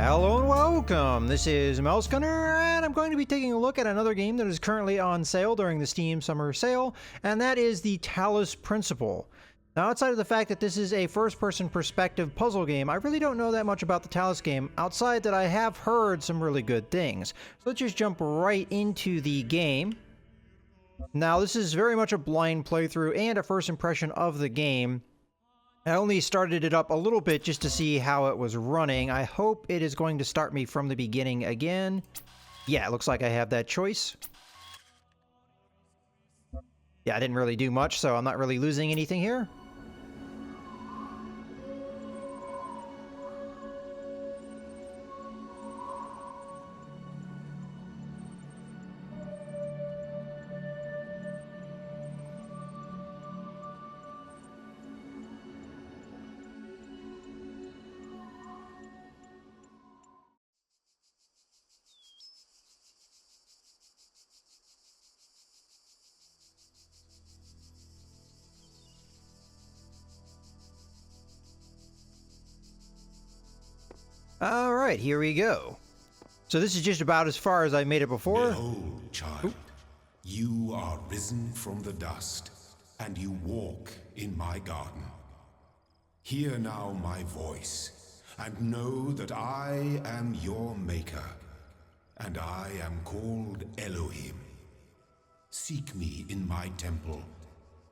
Hello and welcome! This is Mouse Gunner, and I'm going to be taking a look at another game that is currently on sale during the Steam Summer Sale, and that is the Talos Principle. Now, outside of the fact that this is a first-person perspective puzzle game, I really don't know that much about the Talos game, outside that I have heard some really good things. So let's just jump right into the game. Now, this is very much a blind playthrough and a first impression of the game. I only started it up a little bit just to see how it was running. I hope it is going to start me from the beginning again. Yeah, it looks like I have that choice. Yeah, I didn't really do much, so I'm not really losing anything here. Alright, here we go. So this is just about as far as I made it before. Behold, child, you are risen from the dust, and you walk in my garden. Hear now my voice, and know that I am your maker, and I am called Elohim. Seek me in my temple,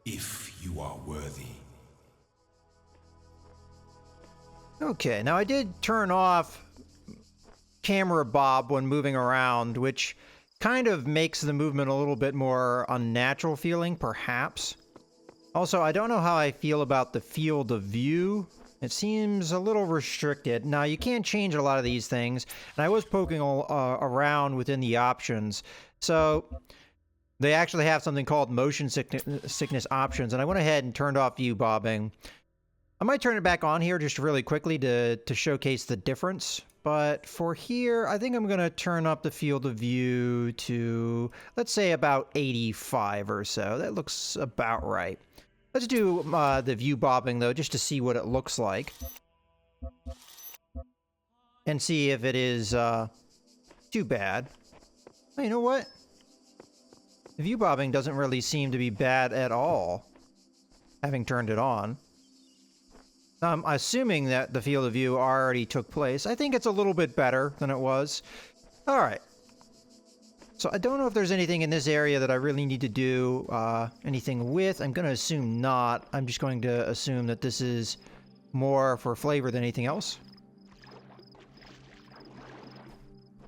if you are worthy. Okay, now I did turn off camera bob when moving around, which kind of makes the movement a little bit more unnatural feeling, perhaps. Also, I don't know how I feel about the field of view. It seems a little restricted. Now, you can't change a lot of these things, and I was poking around within the options. So, they actually have something called motion sickness options, and I went ahead and turned off view bobbing. I might turn it back on here just really quickly to showcase the difference. But for here, I think I'm going to turn up the field of view to, let's say, about 85 or so. That looks about right. Let's do the view bobbing, though, just to see what it looks like. And see if it is too bad. Oh, you know what? The view bobbing doesn't really seem to be bad at all, having turned it on. I'm assuming that the field of view already took place. I think it's a little bit better than it was. Alright. So I don't know if there's anything in this area that I really need to do anything with. I'm going to assume not. I'm just going to assume that this is more for flavor than anything else.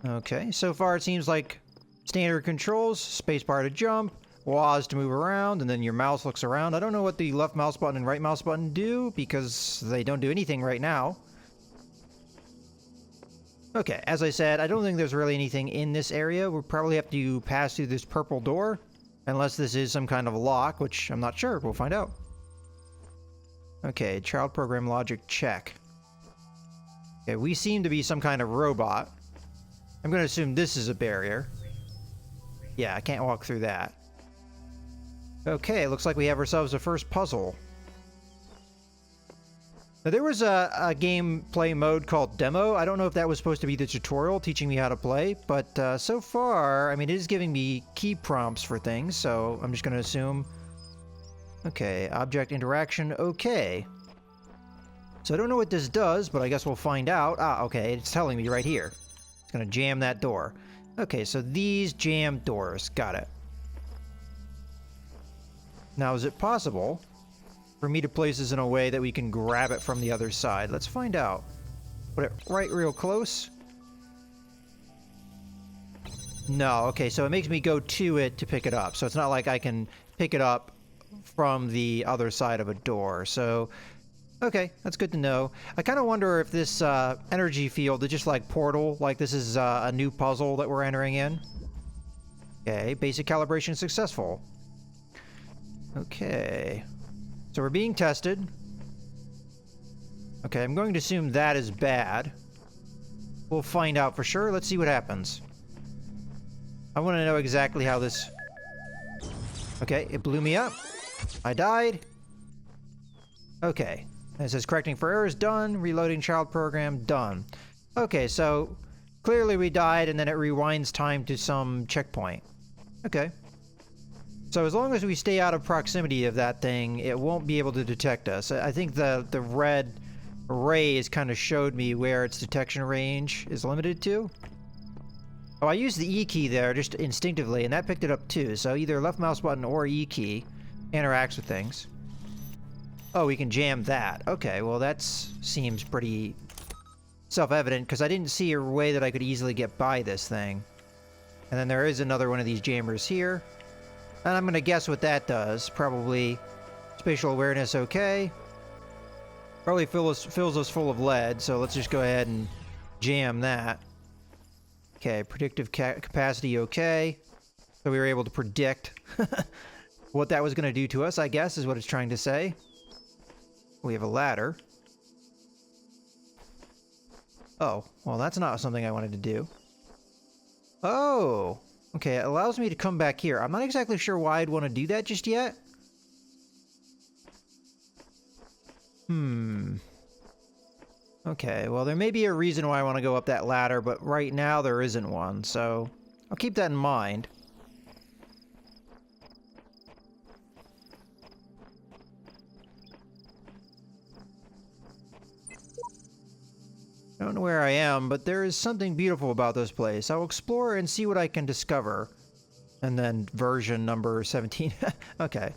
Okay, so far it seems like standard controls, spacebar to jump, WAS to move around, and then your mouse looks around. I don't know what the left mouse button and right mouse button do, because they don't do anything right now. Okay, as I said, I don't think there's really anything in this area. We'll probably have to pass through this purple door, unless this is some kind of lock, which I'm not sure. We'll find out. Okay, child program logic check. Okay, we seem to be some kind of robot. I'm going to assume this is a barrier. Yeah, I can't walk through that. Okay, looks like we have ourselves a first puzzle. Now, there was a gameplay mode called Demo. I don't know if that was supposed to be the tutorial teaching me how to play, but so far, I mean, it is giving me key prompts for things, so I'm just going to assume. Okay, object interaction, okay. So I don't know what this does, but I guess we'll find out. Ah, okay, it's telling me right here. It's going to jam that door. Okay, so these jam doors, got it. Now, is it possible for me to place this in a way that we can grab it from the other side? Let's find out. Put it right real close. No, okay, so it makes me go to it to pick it up. So it's not like I can pick it up from the other side of a door. So, okay, that's good to know. I kind of wonder if this energy field is just like Portal, like this is a new puzzle that we're entering in. Okay, basic calibration successful. Okay, so we're being tested. Okay, I'm going to assume that is bad. We'll find out for sure. Let's see what happens. I want to know exactly how this... Okay, it blew me up. I died. Okay, it says correcting for errors, done. Reloading child program, done. Okay, so clearly we died and then it rewinds time to some checkpoint. Okay. So as long as we stay out of proximity of that thing, it won't be able to detect us. I think the red rays kind of showed me where its detection range is limited to. Oh, I used the E key there just instinctively, and that picked it up too. So either left mouse button or E key interacts with things. Oh, we can jam that. Okay, well that seems pretty self-evident because I didn't see a way that I could easily get by this thing. And then there is another one of these jammers here. And I'm gonna guess what that does. Probably spatial awareness okay. Probably fills us full of lead, so let's just go ahead and jam that. Okay, predictive capacity okay. So we were able to predict what that was gonna do to us, I guess, is what it's trying to say. We have a ladder. Oh, well that's not something I wanted to do. Oh! Okay, it allows me to come back here. I'm not exactly sure why I'd want to do that just yet. Okay, well there may be a reason why I want to go up that ladder, but right now there isn't one, so I'll keep that in mind. I don't know where I am, but there is something beautiful about this place. I will explore and see what I can discover. And then version number 17. Okay.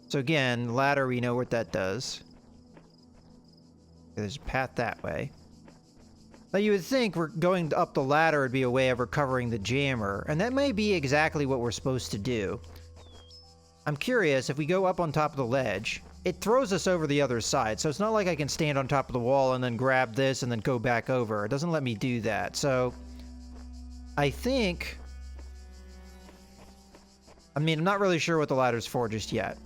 So again, ladder, we know what that does. There's a path that way. Now you would think we're going up the ladder would be a way of recovering the jammer, and that may be exactly what we're supposed to do. I'm curious, if we go up on top of the ledge, it throws us over the other side, so it's not like I can stand on top of the wall and then grab this and then go back over. It doesn't let me do that, so I think... I mean, I'm not really sure what the ladder's for just yet.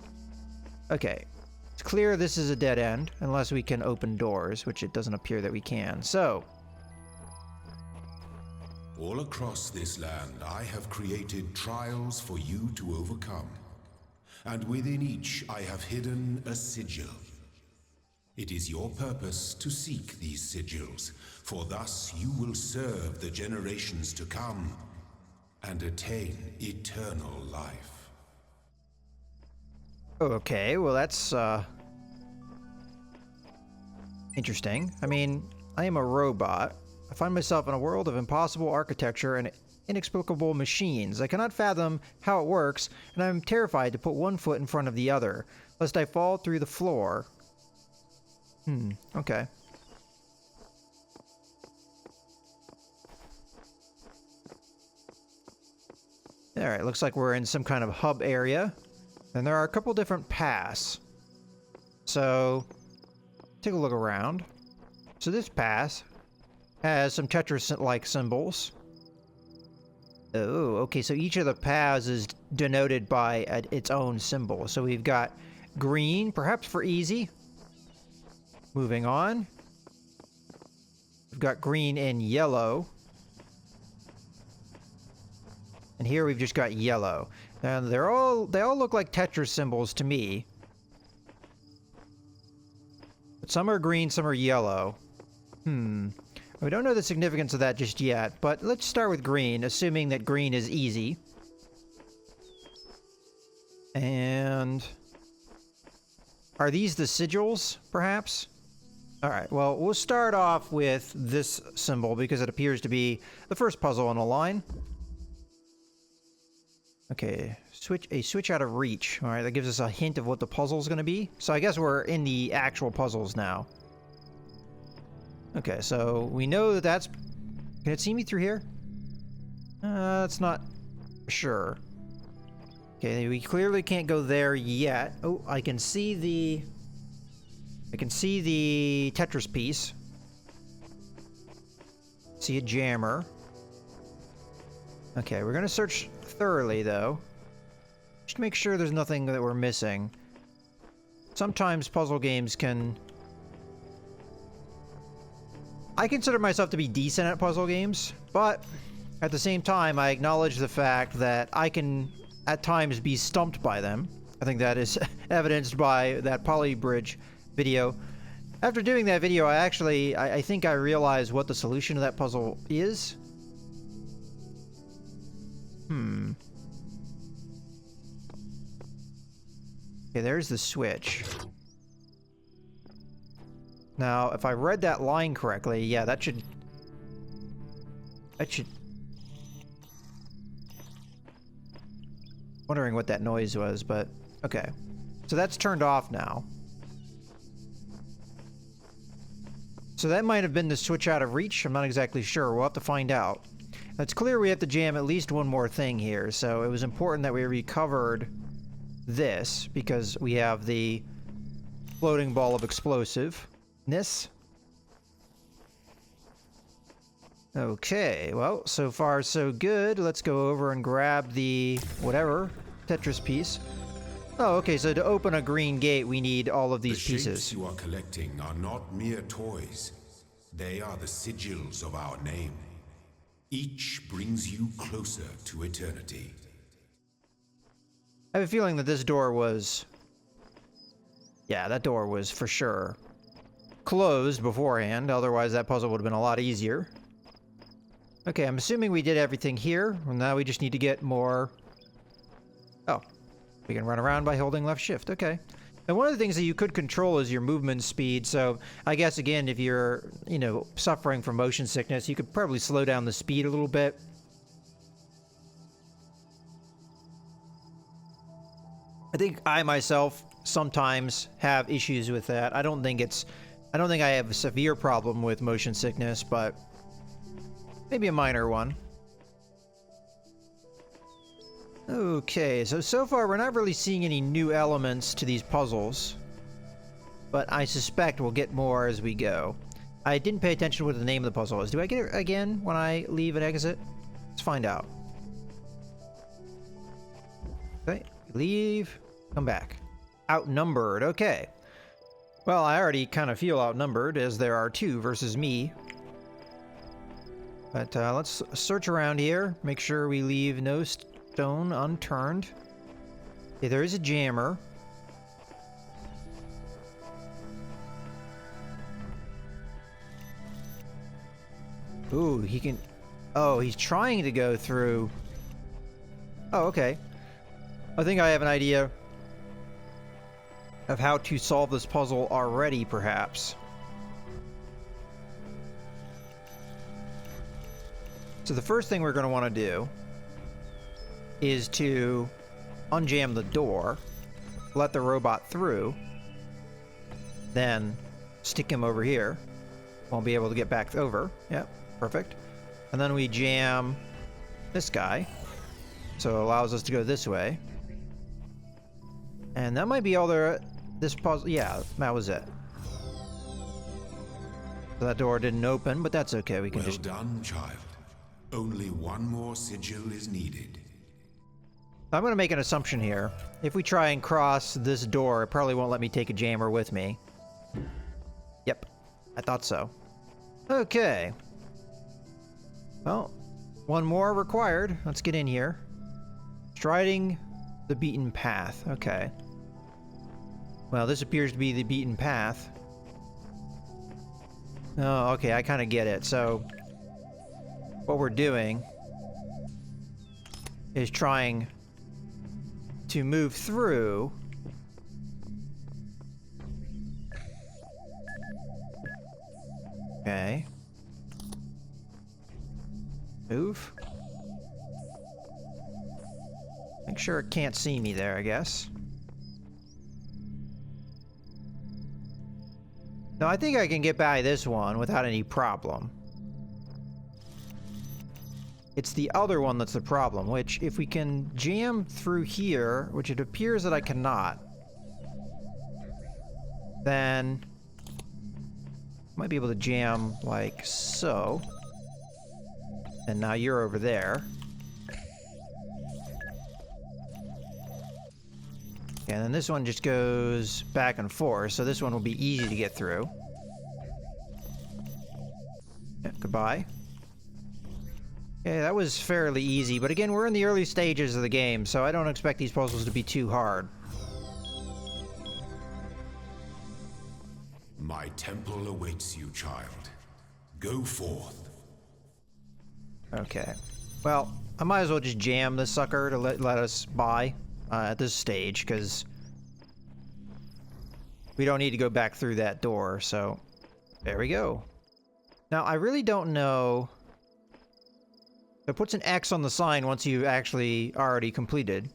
Okay, it's clear this is a dead end, unless we can open doors, which it doesn't appear that we can, so... All across this land, I have created trials for you to overcome. And within each I have hidden a sigil. It is your purpose to seek these sigils, for thus you will serve the generations to come and attain eternal life. Okay, well that's, interesting. I mean, I am a robot. I find myself in a world of impossible architecture and inexplicable machines. I cannot fathom how it works, and I'm terrified to put one foot in front of the other, lest I fall through the floor. Okay. Alright, looks like we're in some kind of hub area, and there are a couple different paths. So, take a look around. So this path has some Tetris-like symbols. Oh, okay, so each of the paths is denoted by its own symbol. So we've got green, perhaps for easy. Moving on. We've got green and yellow. And here we've just got yellow. And they all look like Tetris symbols to me. But some are green, some are yellow. We don't know the significance of that just yet, but let's start with green, assuming that green is easy. And... are these the sigils, perhaps? Alright, well, we'll start off with this symbol, because it appears to be the first puzzle on the line. Okay, switch out of reach. Alright, that gives us a hint of what the puzzle's gonna be. So I guess we're in the actual puzzles now. Okay, so we know that that's... Can it see me through here? That's not sure. Okay, we clearly can't go there yet. Oh, I can see the Tetris piece. See a jammer. Okay, we're gonna search thoroughly, though. Just to make sure there's nothing that we're missing. Sometimes puzzle games can... I consider myself to be decent at puzzle games, but at the same time, I acknowledge the fact that I can, at times, be stumped by them. I think that is evidenced by that Polybridge video. After doing that video, I think I realized what the solution to that puzzle is. Okay, there's the switch. Now, if I read that line correctly, yeah, that should... Wondering what that noise was, but okay. So that's turned off now. So that might have been the switch out of reach. I'm not exactly sure. We'll have to find out. It's clear we have to jam at least one more thing here, so it was important that we recovered this because we have the floating ball of explosiveness. Okay, well, so far so good. Let's go over and grab the whatever Tetris piece. Oh, okay, so to open a green gate, we need all of these pieces. The shapes you are collecting are not mere toys. They are the sigils of our name. Each brings you closer to eternity. I have a feeling that this door was... Yeah, that door was for sure closed beforehand, otherwise that puzzle would have been a lot easier. Okay, I'm assuming we did everything here, and now we just need to get more... Oh, we can run around by holding left shift, okay. And one of the things that you could control is your movement speed, so I guess, again, if you're, you know, suffering from motion sickness, you could probably slow down the speed a little bit. I think I, myself, sometimes have issues with that. I don't think I have a severe problem with motion sickness, but maybe a minor one. Okay, so far we're not really seeing any new elements to these puzzles, but I suspect we'll get more as we go. I didn't pay attention to what the name of the puzzle is. Do I get it again when I leave and exit? Let's find out. Okay, leave, come back. Outnumbered, okay. Well, I already kind of feel outnumbered as there are two versus me. But let's search around here, make sure we leave no stone unturned. Okay, there is a jammer. Ooh, he can... Oh, he's trying to go through... Oh, okay. I think I have an idea of how to solve this puzzle already, perhaps. So the first thing we're going to want to do is to unjam the door, let the robot through, then stick him over here. Won't be able to get back over. Yep, perfect. And then we jam this guy, so it allows us to go this way. And that might be all there... This puzzle... Yeah, that was it. So that door didn't open, but that's okay. We can Well just... done, child. Only one more sigil is needed. I'm going to make an assumption here. If we try and cross this door, it probably won't let me take a jammer with me. Yep, I thought so. Okay. Well, one more required. Let's get in here. Striding the beaten path. Okay. Well, this appears to be the beaten path. Oh, okay, I kind of get it. So, what we're doing is trying to move through okay. Move. Make sure it can't see me there, I guess. No, I think I can get by this one without any problem. It's the other one that's the problem, which if we can jam through here, which it appears that I cannot, then I might be able to jam like so. And now you're over there. And then this one just goes back and forth, so this one will be easy to get through. Yeah, goodbye. Okay, that was fairly easy, but again, we're in the early stages of the game, so I don't expect these puzzles to be too hard. My temple awaits you, child. Go forth. Okay. Well, I might as well just jam this sucker to let us by at this stage, because we don't need to go back through that door, so there we go. Now, I really don't know. It puts an X on the sign once you've actually already completed.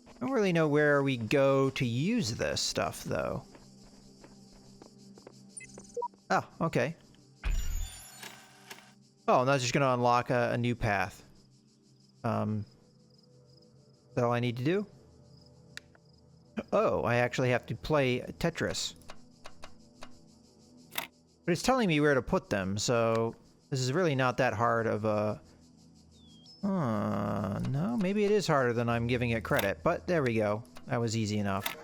I don't really know where we go to use this stuff, though. Oh, okay. Oh, and that's just going to unlock a new path. Is that all I need to do? Oh, I actually have to play Tetris. But it's telling me where to put them, so this is really not that hard of a... no, maybe it is harder than I'm giving it credit, but there we go. That was easy enough.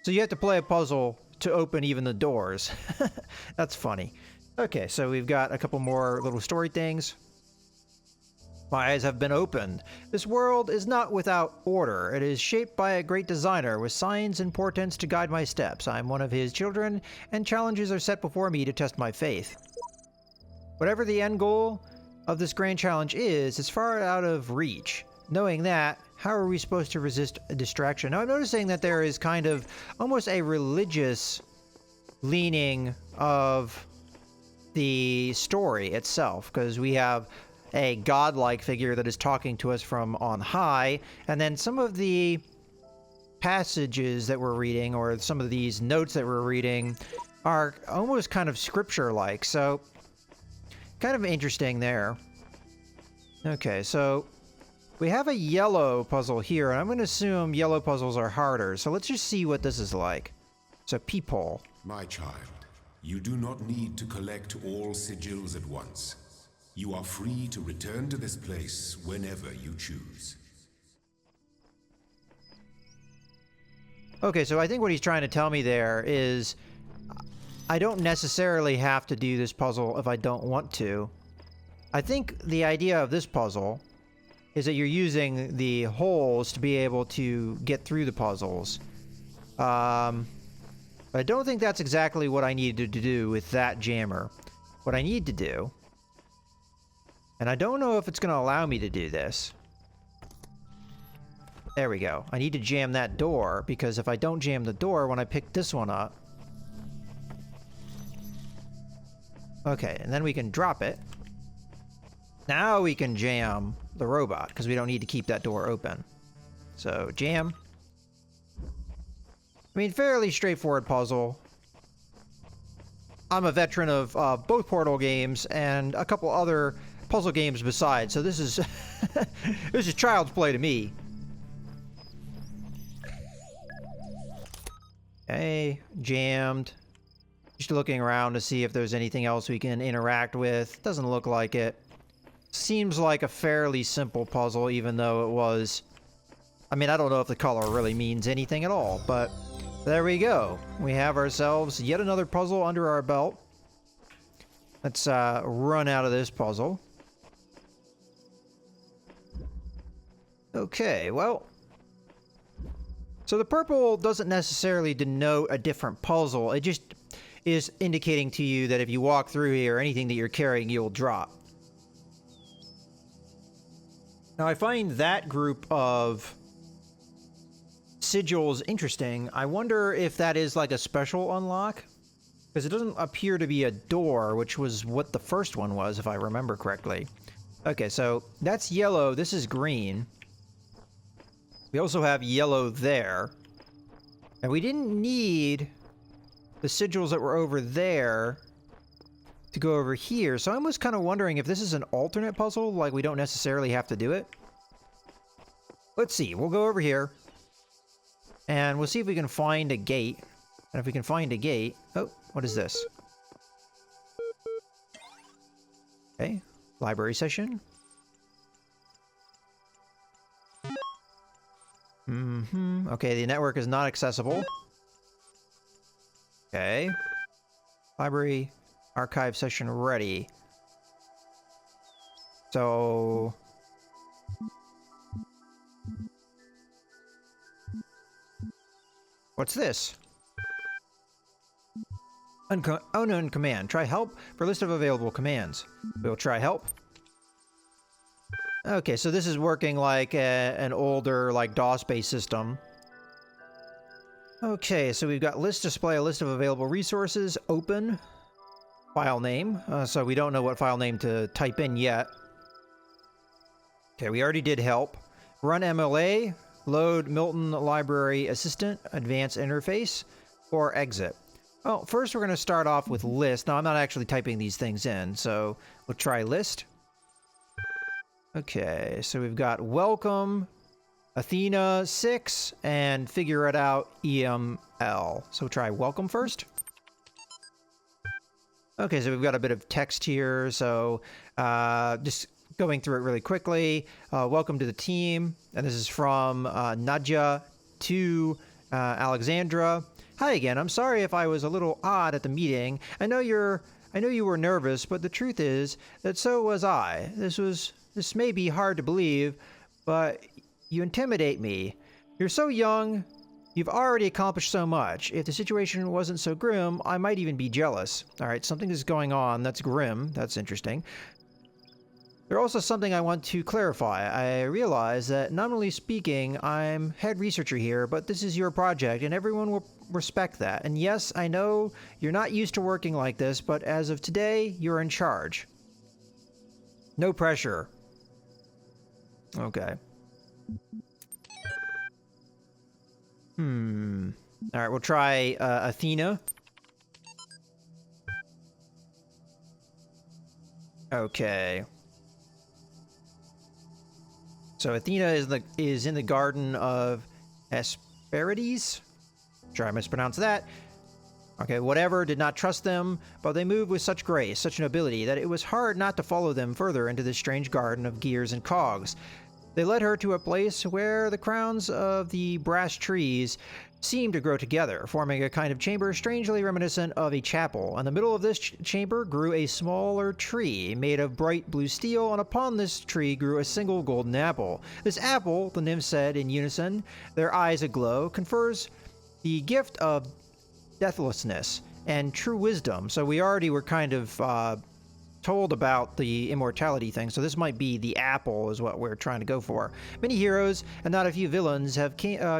So you have to play a puzzle to open even the doors. That's funny. Okay, so we've got a couple more little story things. My eyes have been opened. This world is not without order. It is shaped by a great designer with signs and portents to guide my steps. I am one of his children, and challenges are set before me to test my faith. Whatever the end goal of this grand challenge is, it's far out of reach. Knowing that, how are we supposed to resist a distraction? Now, I'm noticing that there is kind of almost a religious leaning of the story itself, because we have a godlike figure that is talking to us from on high, and then some of the passages that we're reading, or some of these notes that we're reading, are almost kind of scripture-like, so kind of interesting there. Okay, so we have a yellow puzzle here, and I'm going to assume yellow puzzles are harder, so let's just see what this is like. So, peephole. My child, you do not need to collect all sigils at once. You are free to return to this place whenever you choose. Okay, so I think what he's trying to tell me there is I don't necessarily have to do this puzzle if I don't want to. I think the idea of this puzzle is that you're using the holes to be able to get through the puzzles. But I don't think that's exactly what I needed to do with that jammer. What I need to do, and I don't know if it's going to allow me to do this. There we go. I need to jam that door, because if I don't jam the door when I pick this one up... Okay, and then we can drop it. Now we can jam the robot, because we don't need to keep that door open. So, jam. I mean, fairly straightforward puzzle. I'm a veteran of both Portal games and a couple other puzzle games besides, so this is this is child's play to me. Okay, jammed. Just looking around to see if there's anything else we can interact with. Doesn't look like it. Seems like a fairly simple puzzle, even though it was... I mean, I don't know if the color really means anything at all, but there we go. We have ourselves yet another puzzle under our belt. Let's run out of this puzzle. Okay, well... So the purple doesn't necessarily denote a different puzzle. It just is indicating to you that if you walk through here, anything that you're carrying, you'll drop. Now, I find that group of sigils interesting. I wonder if that is like a special unlock, because it doesn't appear to be a door, which was what the first one was, if I remember correctly. Okay, so that's yellow. This is green. We also have yellow there. And we didn't need the sigils that were over there to go over here. So I was kind of wondering if this is an alternate puzzle, like we don't necessarily have to do it. Let's see. We'll go over here. And we'll see if we can find a gate. And if we can find a gate... Oh, what is this? Okay. Library session. Okay, the network is not accessible. Okay. Library archive session ready. So... What's this? Unknown command. Try help for list of available commands. We'll try help. Okay, so this is working like an older, like DOS-based system. Okay, so we've got list display, a list of available resources, open, file name. So we don't know what file name to type in yet. Okay, we already did help. Run MLA, load Milton Library Assistant, advanced interface, or exit. Oh, first we're going to start off with list. Now, I'm not actually typing these things in, so we'll try list. Okay, so we've got welcome, Athena 6, and figure it out EML. So we'll try welcome first. Okay, so we've got a bit of text here, so just going through it really quickly. Welcome to the team, and this is from Nadja to Alexandra. Hi again. I'm sorry if I was a little odd at the meeting. I know you were nervous, but the truth is that so was I. This may be hard to believe, but you intimidate me. You're so young. You've already accomplished so much. If the situation wasn't so grim, I might even be jealous. All right, something is going on that's grim. That's interesting. There's also something I want to clarify. I realize that nominally speaking, I'm head researcher here, but this is your project, and everyone will respect that. And yes, I know you're not used to working like this, but as of today, you're in charge. No pressure. Okay. All right, we'll try Athena. Okay. So Athena is in the Garden of Hesperides. Sure, I mispronounced that. Okay, whatever, did not trust them, but they moved with such grace, such nobility, that it was hard not to follow them further into this strange garden of gears and cogs. They led her to a place where the crowns of the brass trees seemed to grow together, forming a kind of chamber strangely reminiscent of a chapel. In the middle of this chamber grew a smaller tree made of bright blue steel, and upon this tree grew a single golden apple. This apple, the nymphs said in unison, their eyes aglow, confers the gift of deathlessness and true wisdom. So we already were kind of told about the immortality thing, so this might be the apple is what we're trying to go for. Many heroes and not a few villains have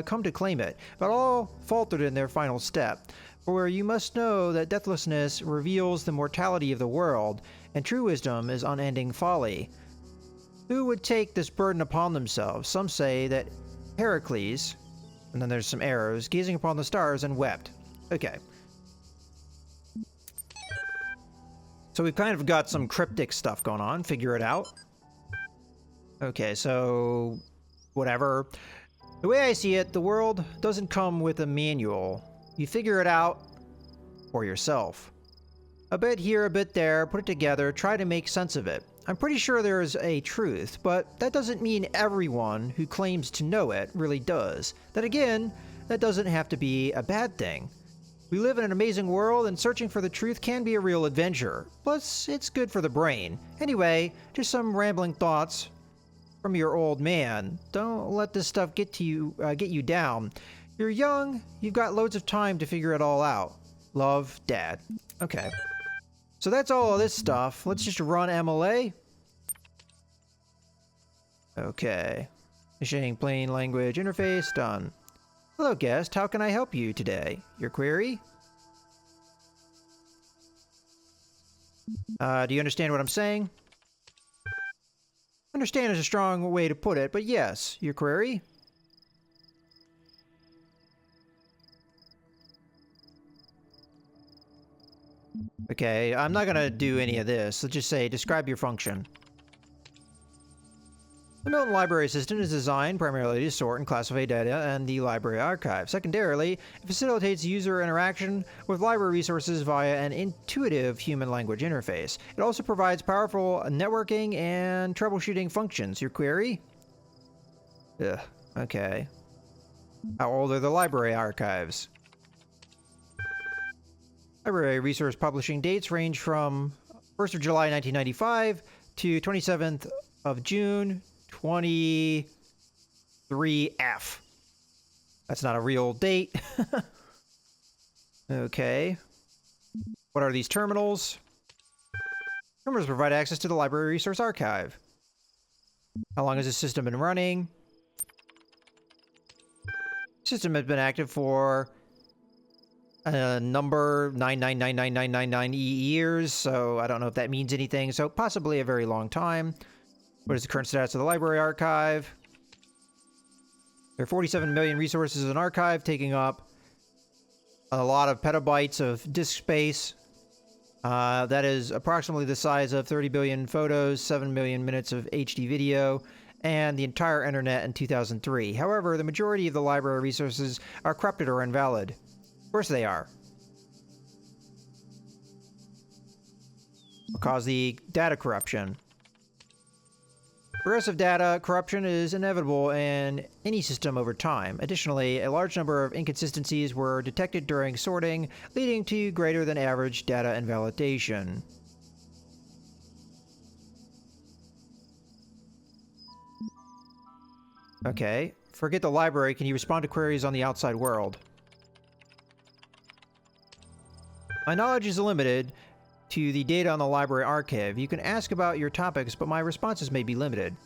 come to claim it, but all faltered in their final step. For you must know that deathlessness reveals the mortality of the world, and true wisdom is unending folly. Who would take this burden upon themselves? Some say that Heracles, and then there's some arrows, gazing upon the stars and wept. Okay. So we've kind of got some cryptic stuff going on. Figure it out. Okay, so whatever. The way I see it, the world doesn't come with a manual. You figure it out for yourself. A bit here, a bit there, put it together, try to make sense of it. I'm pretty sure there is a truth, but that doesn't mean everyone who claims to know it really does. Then again, that doesn't have to be a bad thing. We live in an amazing world, and searching for the truth can be a real adventure. Plus, it's good for the brain. Anyway, just some rambling thoughts from your old man. Don't let this stuff get you down. You're young, you've got loads of time to figure it all out. Love, Dad. Okay. So that's all of this stuff. Let's just run MLA. Okay. Initiating plain language interface, done. Hello, guest. How can I help you today? Your query? Do you understand what I'm saying? Understand is a strong way to put it, but yes. Your query? Okay, I'm not gonna do any of this. Let's just say, describe your function. The Milton Library Assistant is designed primarily to sort and classify data in the library archive. Secondarily, it facilitates user interaction with library resources via an intuitive human language interface. It also provides powerful networking and troubleshooting functions. Your query? Ugh, okay. How old are the library archives? Library resource publishing dates range from 1st of July 1995 to 27th of June 23F. That's not a real date. Okay. What are these terminals? Terminals provide access to the library resource archive. How long has this system been running? System has been active for a number 9999999 years, so I don't know if that means anything. So possibly a very long time. What is the current status of the library archive? There are 47 million resources in archive, taking up a lot of petabytes of disk space. That is approximately the size of 30 billion photos, 7 million minutes of HD video, and the entire internet in 2003. However, the majority of the library resources are corrupted or invalid. Of course they are. Will cause the data corruption. Progressive data corruption is inevitable in any system over time. Additionally, a large number of inconsistencies were detected during sorting, leading to greater than average data invalidation. Okay. Forget the library. Can you respond to queries on the outside world? My knowledge is limited to the data on the library archive. You can ask about your topics, but my responses may be limited.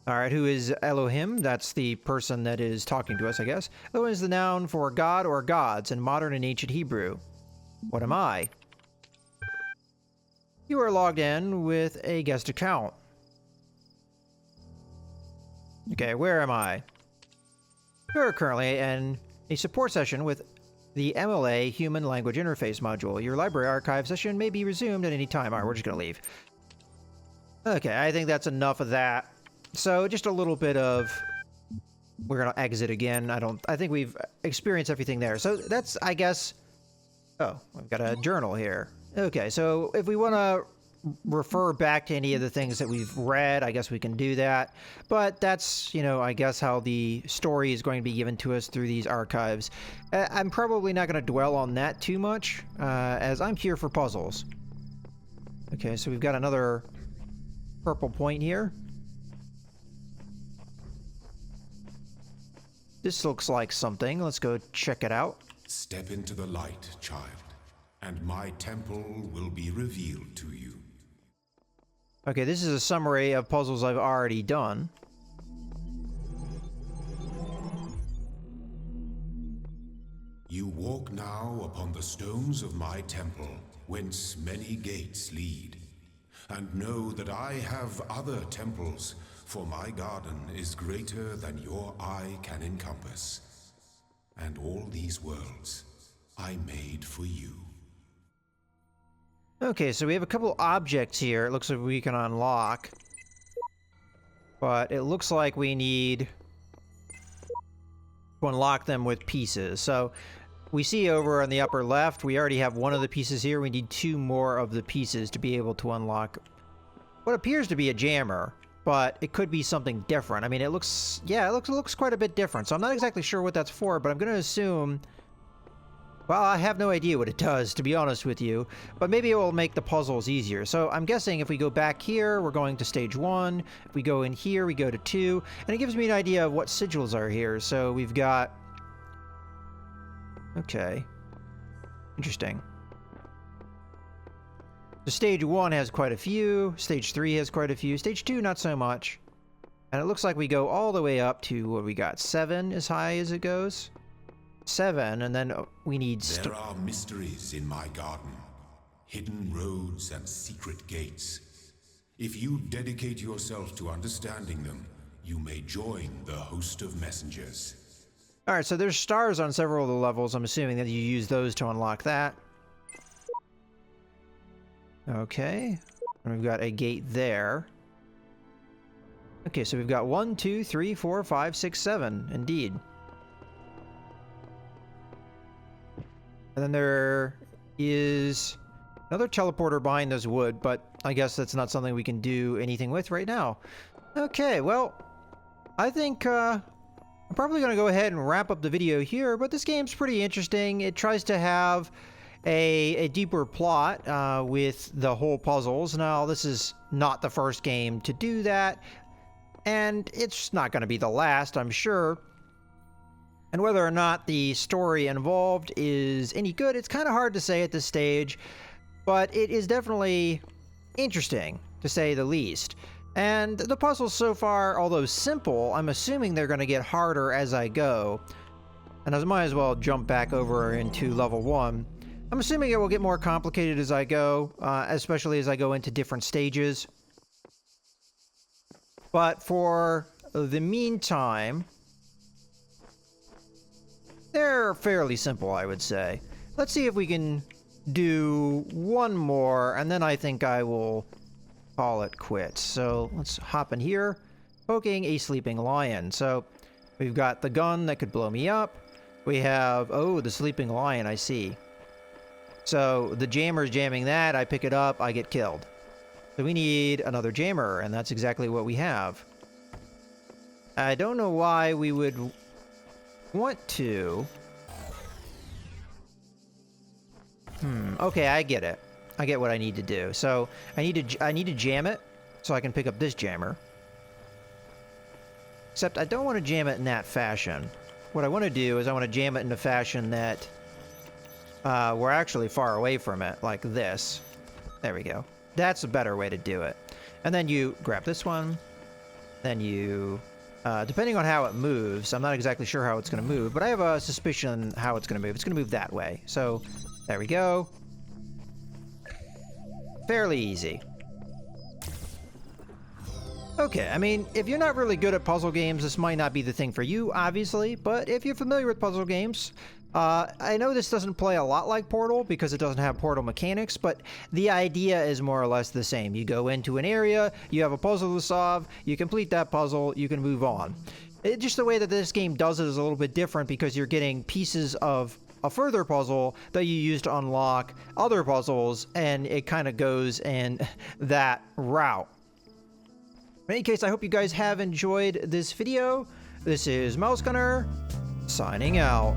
Alright, who is Elohim? That's the person that is talking to us, I guess. Elohim is the noun for god or gods in modern and ancient Hebrew. What am I? You are logged in with a guest account. Okay, where am I? You're currently in a support session with the MLA Human Language Interface module. Your library archive session may be resumed at any time. Alright, we're just gonna leave. Okay, I think that's enough of that. So, just a little bit of... We're gonna exit again. I think we've experienced everything there. So, that's, I guess... Oh, we've got a journal here. Okay, so if we want to refer back to any of the things that we've read, I guess we can do that. But that's, you know, I guess how the story is going to be given to us through these archives. I'm probably not going to dwell on that too much, as I'm here for puzzles. Okay, so we've got another purple point here. This looks like something. Let's go check it out. Step into the light, child, and my temple will be revealed to you. Okay, this is a summary of puzzles I've already done. You walk now upon the stones of my temple, whence many gates lead. And know that I have other temples, for my garden is greater than your eye can encompass. And all these worlds I made for you. Okay, so we have a couple objects here. It looks like we can unlock. But it looks like we need to unlock them with pieces. So we see over on the upper left, we already have one of the pieces here. We need 2 more of the pieces to be able to unlock what appears to be a jammer. But it could be something different. I mean, it looks... Yeah, it looks quite a bit different. So I'm not exactly sure what that's for, but I'm going to assume... Well, I have no idea what it does, to be honest with you. But maybe it will make the puzzles easier. So I'm guessing if we go back here, we're going to stage 1. If we go in here, we go to 2. And it gives me an idea of what sigils are here. So we've got... Okay. Interesting. So stage 1 has quite a few. Stage 3 has quite a few. Stage 2, not so much. And it looks like we go all the way up to, what we got, 7 as high as it goes? 7, and then we need... There are mysteries in my garden. Hidden roads and secret gates. If you dedicate yourself to understanding them, you may join the host of messengers. Alright, so there's stars on several of the levels. I'm assuming that you use those to unlock that. Okay. And we've got a gate there. Okay, so we've got 1, 2, 3, 4, 5, 6, 7. Indeed. And then there is another teleporter behind this wood, but I guess that's not something we can do anything with right now. Okay, well, I think I'm probably going to go ahead and wrap up the video here, but this game's pretty interesting. It tries to have a deeper plot with the whole puzzles. Now, this is not the first game to do that, and it's not going to be the last, I'm sure. And whether or not the story involved is any good, it's kind of hard to say at this stage, but it is definitely interesting, to say the least. And the puzzles so far, although simple, I'm assuming they're going to get harder as I go. And I might as well jump back over into level 1. I'm assuming it will get more complicated as I go, especially as I go into different stages. But for the meantime, they're fairly simple, I would say. Let's see if we can do one more, and then I think I will call it quits. So let's hop in here. Poking a sleeping lion. So we've got the gun that could blow me up. We have, oh, the sleeping lion, I see. So the jammer's jamming that, I pick it up, I get killed. So we need another jammer, and that's exactly what we have. I don't know why we would want to. Okay, I get it. I get what I need to do. So I need to jam it so I can pick up this jammer. Except I don't want to jam it in that fashion. What I want to do is I want to jam it in a fashion that we're actually far away from it, like this. There we go. That's a better way to do it. And then you grab this one. Then you, depending on how it moves, I'm not exactly sure how it's going to move, but I have a suspicion how it's going to move. It's going to move that way. So there we go. Fairly easy. Okay, I mean, if you're not really good at puzzle games, this might not be the thing for you, obviously, but if you're familiar with puzzle games, I know this doesn't play a lot like Portal because it doesn't have Portal mechanics, but the idea is more or less the same. You go into an area, you have a puzzle to solve, you complete that puzzle, you can move on. Just the way that this game does it is a little bit different because you're getting pieces of a further puzzle that you use to unlock other puzzles, and it kind of goes in that route. In any case, I hope you guys have enjoyed this video. This is Mouse Gunner, signing out.